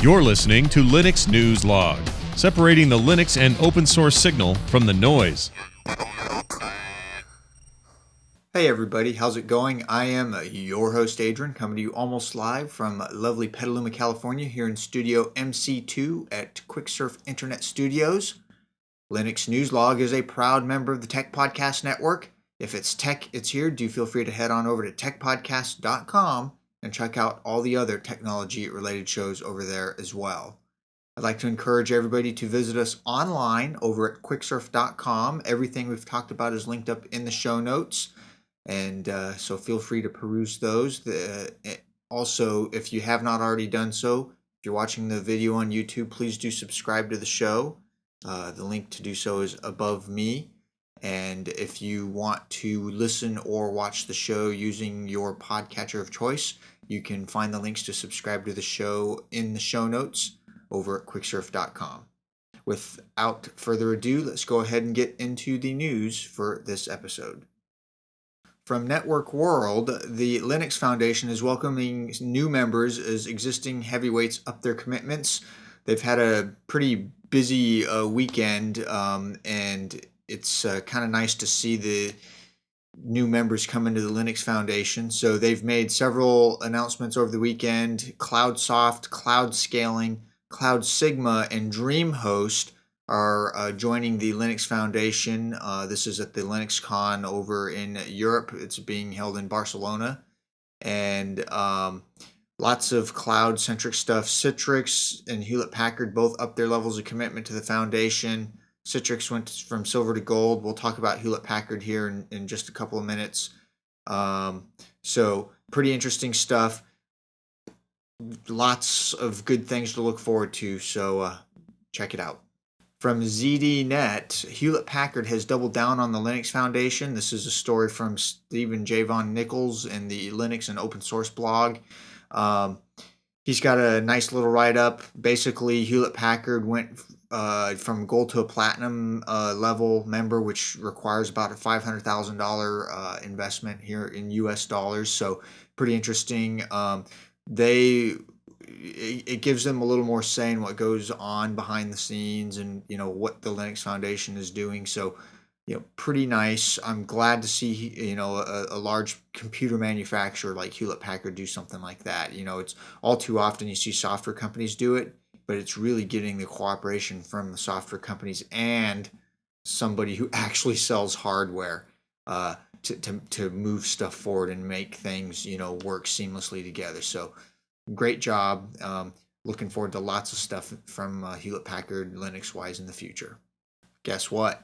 You're listening to Linux News Log, separating the Linux and open source signal from the noise. Hey everybody, how's it going? I am your host Adrian, coming to you almost live from lovely Petaluma, California, here in Studio MC2 at QuickSurf Internet Studios. Linux News Log is a proud member of the Tech Podcast Network. If it's tech, it's here. Do feel free to head on over to techpodcast.com and check out all the other technology-related shows over there as well. I'd like to encourage everybody to visit us online over at quicksurf.com. Everything we've talked about is linked up in the show notes, and so feel free to peruse those. Also, if you have not already done so, if you're watching the video on YouTube, please do subscribe to the show. The link to do so is above me. And if you want to listen or watch the show using your podcatcher of choice, you can find the links to subscribe to the show in the show notes over at quicksurf.com. Without further ado, let's go ahead and get into the news for this episode. From Network World, the Linux Foundation is welcoming new members as existing heavyweights up their commitments. They've had a pretty busy weekend, and it's kind of nice to see the new members come into the Linux Foundation. So they've made several announcements over the weekend. CloudSoft, Cloud Scaling, Cloud Sigma, and DreamHost are joining the Linux Foundation. This is at the LinuxCon over in Europe. It's being held in Barcelona. And lots of cloud-centric stuff. Citrix and Hewlett Packard both upped their levels of commitment to the foundation. Citrix went from silver to gold. We'll talk about Hewlett Packard here in just a couple of minutes. So pretty interesting stuff. Lots of good things to look forward to, so check it out. From ZDNet, Hewlett Packard has doubled down on the Linux Foundation. This is a story from Stephen J. Von Nichols in the Linux and Open Source blog. He's got a nice little write-up. Basically, Hewlett Packard went from gold to a platinum level member, which requires about a $500,000 investment here in US dollars. So pretty interesting. It gives them a little more say in what goes on behind the scenes and, what the Linux Foundation is doing. So, pretty nice. I'm glad to see, a large computer manufacturer like Hewlett Packard do something like that. It's all too often you see software companies do it, but it's really getting the cooperation from the software companies and somebody who actually sells hardware to move stuff forward and make things, work seamlessly together. So great job. Looking forward to lots of stuff from Hewlett Packard Linux-wise in the future. Guess what?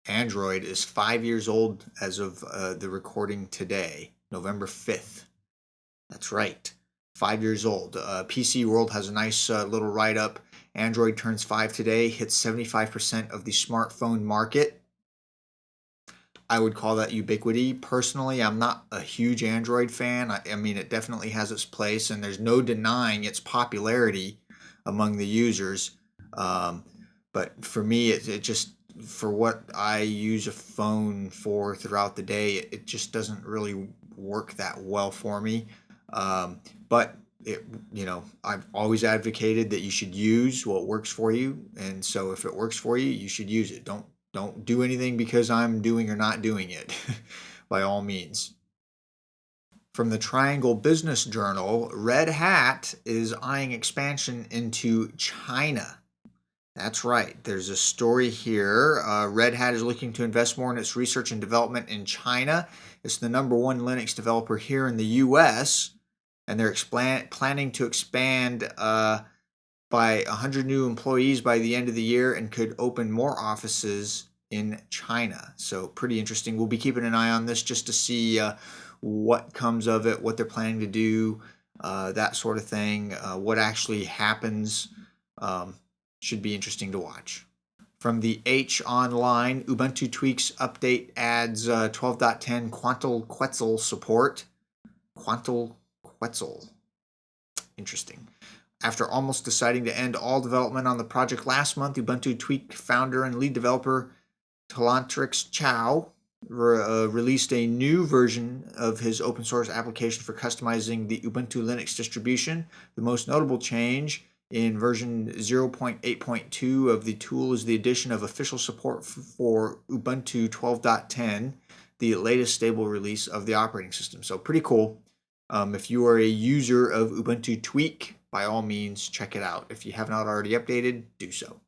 Android is 5 years old as of the recording today, November 5th. That's right, 5 years old. PC World has a nice little write-up. Android turns 5 today, hits 75% of the smartphone market. I would call that ubiquity. Personally, I'm not a huge Android fan. I mean, it definitely has its place, and there's no denying its popularity among the users. But for me, it just, for what I use a phone for throughout the day, it just doesn't really work that well for me. But I've always advocated that you should use what works for you, and so if it works for you, you should use it. Don't do anything because I'm doing or not doing it, by all means. From the Triangle Business Journal, Red Hat is eyeing expansion into China. That's right. There's a story here. Red Hat is looking to invest more in its research and development in China. It's the #1 Linux developer here in the U.S., and they're planning to expand by 100 new employees by the end of the year and could open more offices in China. So pretty interesting. We'll be keeping an eye on this just to see what comes of it, what they're planning to do, that sort of thing, what actually happens. Should be interesting to watch. From the H Online, Ubuntu Tweaks update adds 12.10 Quantal Quetzal support. Quantal Quetzal. Interesting. After almost deciding to end all development on the project last month, Ubuntu Tweak founder and lead developer Talantrix Chow released a new version of his open source application for customizing the Ubuntu Linux distribution. The most notable change In version 0.8.2 of the tool is the addition of official support for Ubuntu 12.10, the latest stable release of the operating system. So pretty cool. If you are a user of Ubuntu Tweak, by all means, check it out. If you have not already updated, do so.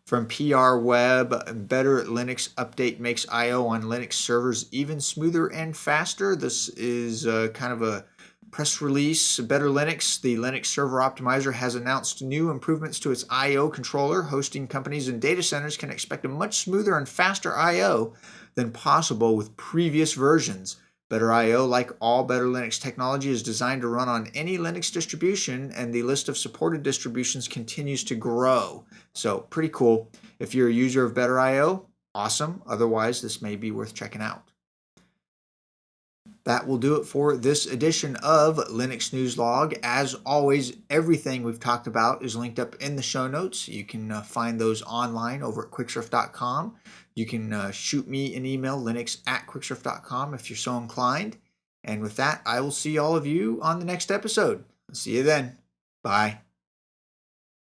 From PR Web, BetterLinux Update makes I/O on Linux servers even smoother and faster. This is kind of a press release. BetterLinux, the Linux server optimizer, has announced new improvements to its I/O controller. Hosting companies and data centers can expect a much smoother and faster I/O than possible with previous versions. Better I/O, like all BetterLinux technology, is designed to run on any Linux distribution, and the list of supported distributions continues to grow. So pretty cool. If you're a user of Better I/O, awesome. Otherwise, this may be worth checking out. That will do it for this edition of Linux News Log. As always, everything we've talked about is linked up in the show notes. You can find those online over at quicksurf.com. You can shoot me an email, linux@quicksurf.com, if you're so inclined. And with that, I will see all of you on the next episode. See you then. Bye.